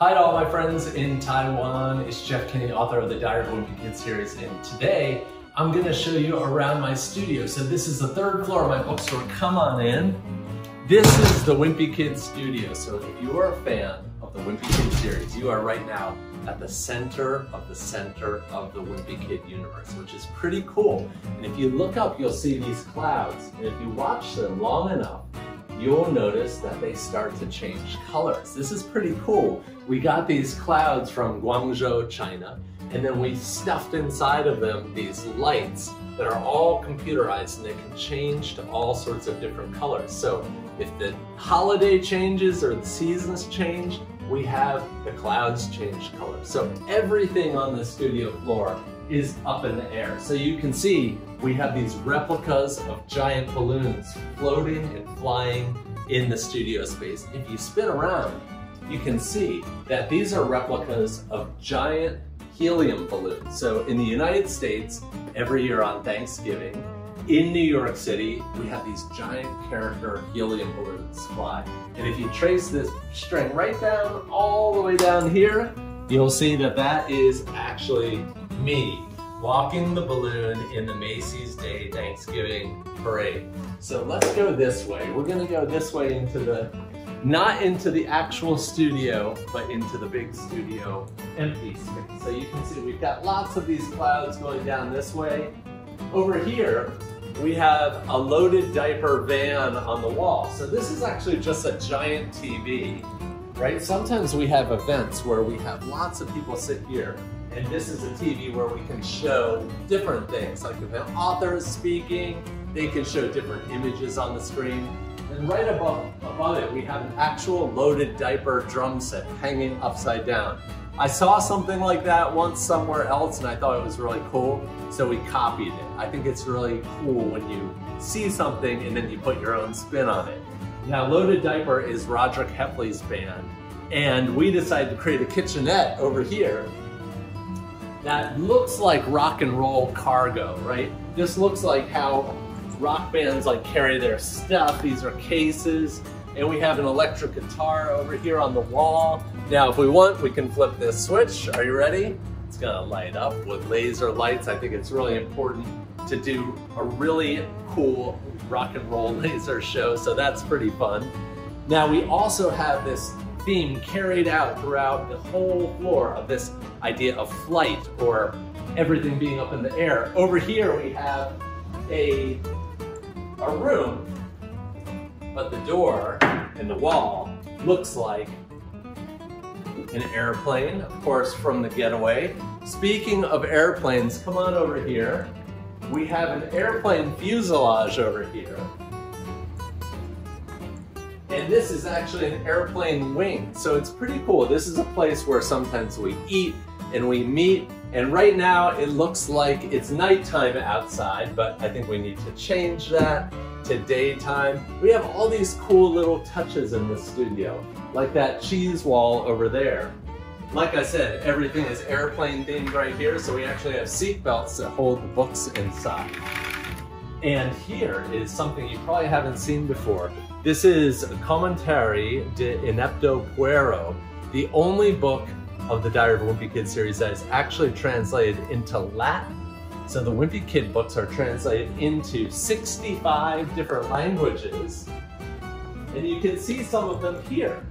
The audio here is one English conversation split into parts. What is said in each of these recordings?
Hi to all my friends in Taiwan. It's Jeff Kinney, author of the Diary of a Wimpy Kid series, and today I'm going to show you around my studio. So this is the third floor of my bookstore. Come on in. This is the Wimpy Kid studio. So if you are a fan of the Wimpy Kid series, you are right now at the center of the Wimpy Kid universe, which is pretty cool. And if you look up, you'll see these clouds. And if you watch them long enough, you'll notice that they start to change colors. This is pretty cool. We got these clouds from Guangzhou, China, and then we stuffed inside of them these lights that are all computerized, and they can change to all sorts of different colors. So if the holiday changes or the seasons change, we have the clouds change color. So everything on the studio floor is up in the air. So you can see we have these replicas of giant balloons floating and flying in the studio space. If you spin around, you can see that these are replicas of giant helium balloons. So in the United States, every year on Thanksgiving, in New York City, we have these giant character helium balloons fly. And if you trace this string right down, all the way down here, you'll see that that is actually me walking the balloon in the Macy's Day Thanksgiving Parade. So let's go this way. We're gonna go this way into the, not into the actual studio, but into the big studio empty space. So you can see we've got lots of these clouds going down this way. Over here, we have a loaded diaper van on the wall. So this is actually just a giant TV, right? Sometimes we have events where we have lots of people sit here, and this is a TV where we can show different things. Like if an author is speaking, they can show different images on the screen. And right above it, we have an actual loaded diaper drum set hanging upside down. I saw something like that once somewhere else, and I thought it was really cool, so we copied it. I think it's really cool when you see something and then you put your own spin on it. Now, Loaded Diaper is Roderick Heffley's band, and we decided to create a kitchenette over here that looks like rock and roll cargo, right? This looks like how rock bands like carry their stuff. These are cases, and we have an electric guitar over here on the wall. Now, if we want, we can flip this switch. Are you ready? It's gonna light up with laser lights. I think it's really important to do a really cool rock and roll laser show, so that's pretty fun. Now, we also have this theme carried out throughout the whole floor of this idea of flight or everything being up in the air. Over here, we have a room, but the door and the wall looks like an airplane, of course, from The Getaway. Speaking of airplanes, come on over here. We have an airplane fuselage over here. And this is actually an airplane wing, so it's pretty cool. This is a place where sometimes we eat and we meet, and right now it looks like it's nighttime outside, but I think we need to change that to daytime. We have all these cool little touches in the studio, like that cheese wall over there. Like I said, everything is airplane themed right here, so we actually have seat belts that hold the books inside. And here is something you probably haven't seen before. This is Commentary de Inepto Puero, the only book of the Diary of a Wimpy Kid series that is actually translated into Latin. So the Wimpy Kid books are translated into 65 different languages, and you can see some of them here.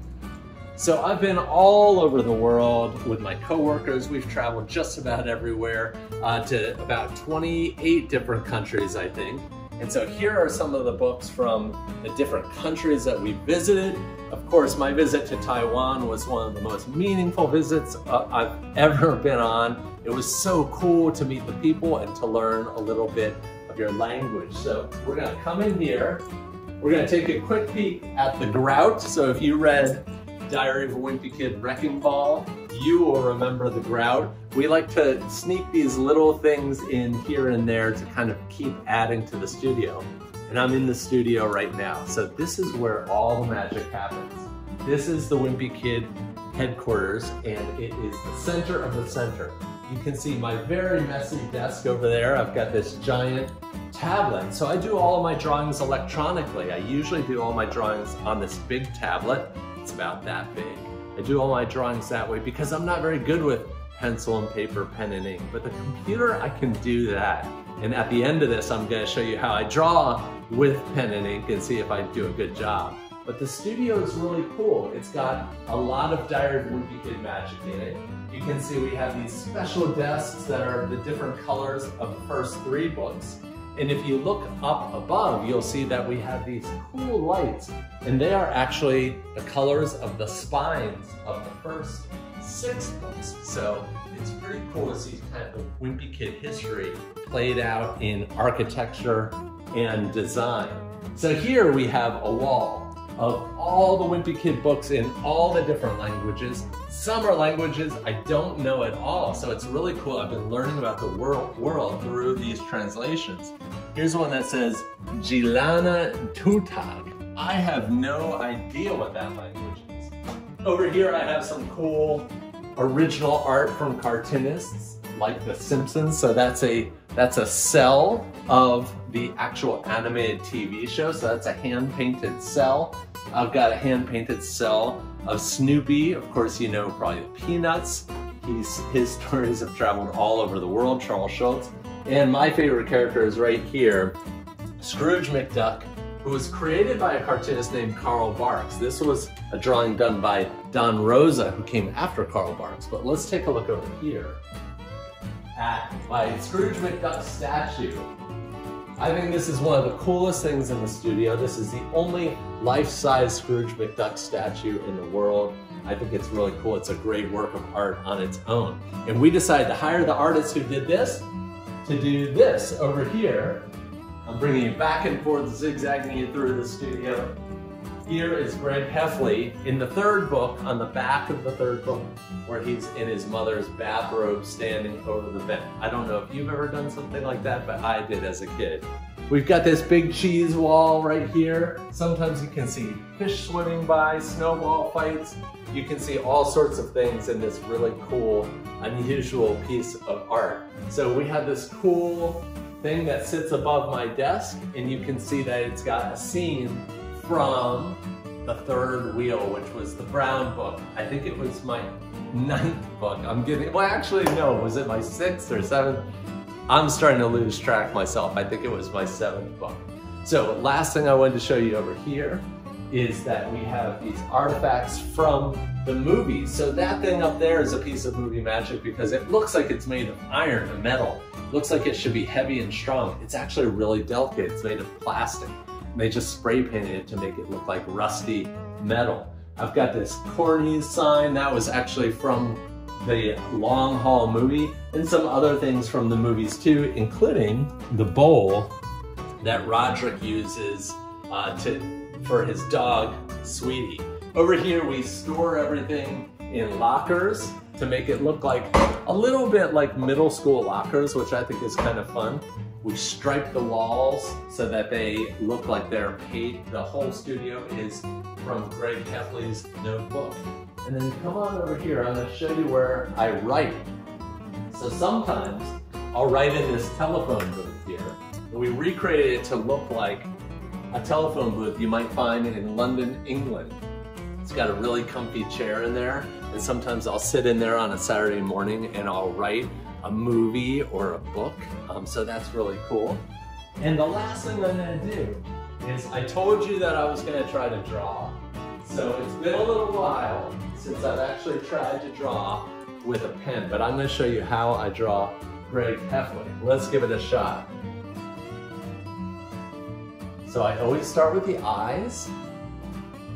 So I've been all over the world with my coworkers. We've traveled just about everywhere to about 28 different countries, I think. And so here are some of the books from the different countries that we visited. Of course, my visit to Taiwan was one of the most meaningful visits I've ever been on. It was so cool to meet the people and to learn a little bit of your language. So we're gonna come in here. We're gonna take a quick peek at the grout. So if you read Diary of a Wimpy Kid Wrecking Ball, you will remember the grout. We like to sneak these little things in here and there to kind of keep adding to the studio. And I'm in the studio right now. So this is where all the magic happens. This is the Wimpy Kid Headquarters, and it is the center of the center. You can see my very messy desk over there. I've got this giant tablet. So I do all of my drawings electronically. I usually do all my drawings on this big tablet. It's about that big. I do all my drawings that way because I'm not very good with pencil and paper, pen and ink, but the computer, I can do that. And at the end of this, I'm gonna show you how I draw with pen and ink and see if I do a good job. But the studio is really cool. It's got a lot of Diary of a Wimpy Kid magic in it. You can see we have these special desks that are the different colors of the first 3 books. And if you look up above, you'll see that we have these cool lights, and they are actually the colors of the spines of the first 6 books. So it's pretty cool to see kind of Wimpy Kid history played out in architecture and design. So here we have a wall of all the Wimpy Kid books in all the different languages. Some are languages I don't know at all, so it's really cool. I've been learning about the world through these translations. Here's one that says Gilana Tutag. I have no idea what that language is. Over here I have some cool original art from cartoonists like the Simpsons. So that's a cell of the actual animated TV show. So that's a hand-painted cell. I've got a hand-painted cell of Snoopy. Of course, you know probably the Peanuts. His stories have traveled all over the world, Charles Schulz. And my favorite character is right here, Scrooge Mcduck, who was created by a cartoonist named Carl Barks. This was a drawing done by Don Rosa, who came after Carl Barks. But let's take a look over here at my Scrooge Mcduck statue. I think this is one of the coolest things in the studio. This is the only life-size Scrooge Mcduck statue in the world. I think it's really cool. It's a great work of art on its own. And we decided to hire the artist who did this to do this over here. I'm bringing you back and forth, zigzagging you through the studio. Here is Greg Heffley in the 3rd book, on the back of the 3rd book, where he's in his mother's bathrobe standing over the vent. I don't know if you've ever done something like that, but I did as a kid. We've got this big cheese wall right here. Sometimes you can see fish swimming by, snowball fights. You can see all sorts of things in this really cool, unusual piece of art. So we have this cool thing that sits above my desk, and you can see that it's got a scene from the 3rd wheel, which was the brown book. I think it was my 9th book. I'm getting, well actually no, was it my 6th or 7th? I'm starting to lose track myself. I think it was my 7th book. So last thing I wanted to show you over here is that we have these artifacts from the movies. So that thing up there is a piece of movie magic because it looks like it's made of iron or metal. Looks like it should be heavy and strong. It's actually really delicate. It's made of plastic. They just spray painted it to make it look like rusty metal. I've got this Corny's sign that was actually from the Long Haul movie, and some other things from the movies too, including the bowl that Roderick uses for his dog, Sweetie. Over here we store everything in lockers to make it look like a little bit like middle school lockers, which I think is kind of fun. We stripe the walls so that they look like they're paid. The whole studio is from Greg Heffley's notebook. And then come on over here, I'm gonna show you where I write. So sometimes I'll write in this telephone booth here. And we recreated it to look like a telephone booth you might find in London, England. It's got a really comfy chair in there, and sometimes I'll sit in there on a Saturday morning and I'll write a movie or a book, so that's really cool. And the last thing I'm gonna do is, I told you that I was gonna try to draw. So it's been a little while since I've actually tried to draw with a pen, but I'm gonna show you how I draw Greg Heffley. Let's give it a shot. So I always start with the eyes,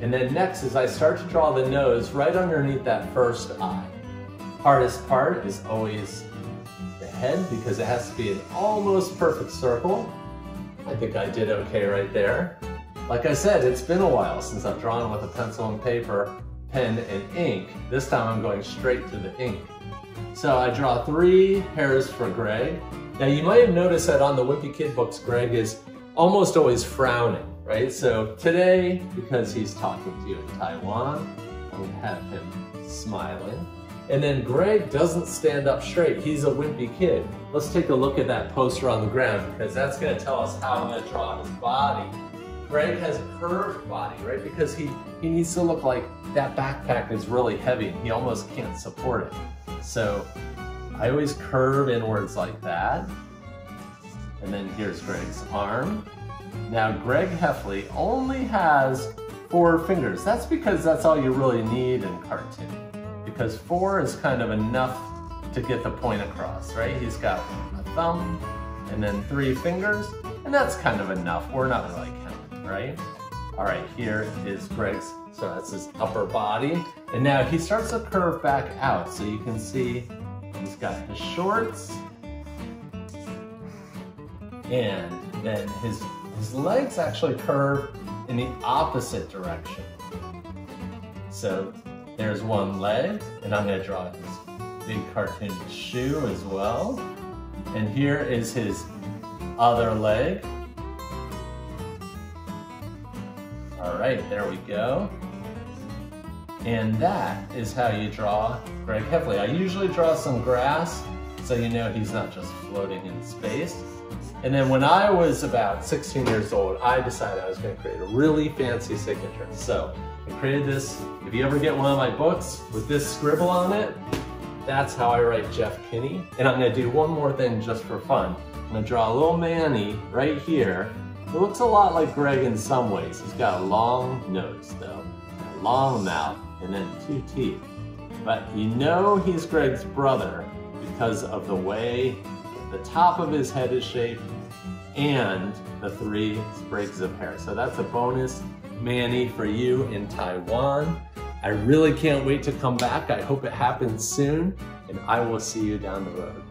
and then next is I start to draw the nose right underneath that first eye. Hardest part is always the head because it has to be an almost perfect circle. I think I did okay right there. Like I said, it's been a while since I've drawn with a pencil and paper, pen and ink. This time I'm going straight to the ink. So I draw 3 hairs for Greg. Now you might have noticed that on the Wimpy Kid books, Greg is almost always frowning, right? So today, because he's talking to you in Taiwan, I'll have him smiling. And then Greg doesn't stand up straight. He's a wimpy kid. Let's take a look at that poster on the ground because that's gonna tell us how I'm gonna draw his body. Greg has a curved body, right? Because he needs to look like that backpack is really heavy and he almost can't support it. So I always curve inwards like that. And then here's Greg's arm. Now Greg Heffley only has 4 fingers. That's because that's all you really need in cartooning. Because 4 is kind of enough to get the point across, right? He's got a thumb and then 3 fingers, and that's kind of enough. We're not really counting, right? All right, here is Greg's, so that's his upper body. And now he starts to curve back out, so you can see he's got his shorts, and then his legs actually curve in the opposite direction. So there's one leg, and I'm gonna draw his big cartoon shoe as well. And here is his other leg. All right, there we go. And that is how you draw Greg Heffley. I usually draw some grass, so you know he's not just floating in space. And then when I was about 16 years old, I decided I was going to create a really fancy signature. So I created this. If you ever get one of my books with this scribble on it, that's how I write Jeff Kinney. And I'm going to do one more thing just for fun. I'm going to draw a little Manny right here. It looks a lot like Greg in some ways. He's got a long nose though, a long mouth, and then 2 teeth. But you know he's Greg's brother because of the way the top of his head is shaped and the 3 sprigs of hair. So that's a bonus Manny for you in Taiwan. I really can't wait to come back. I hope it happens soon, and I will see you down the road.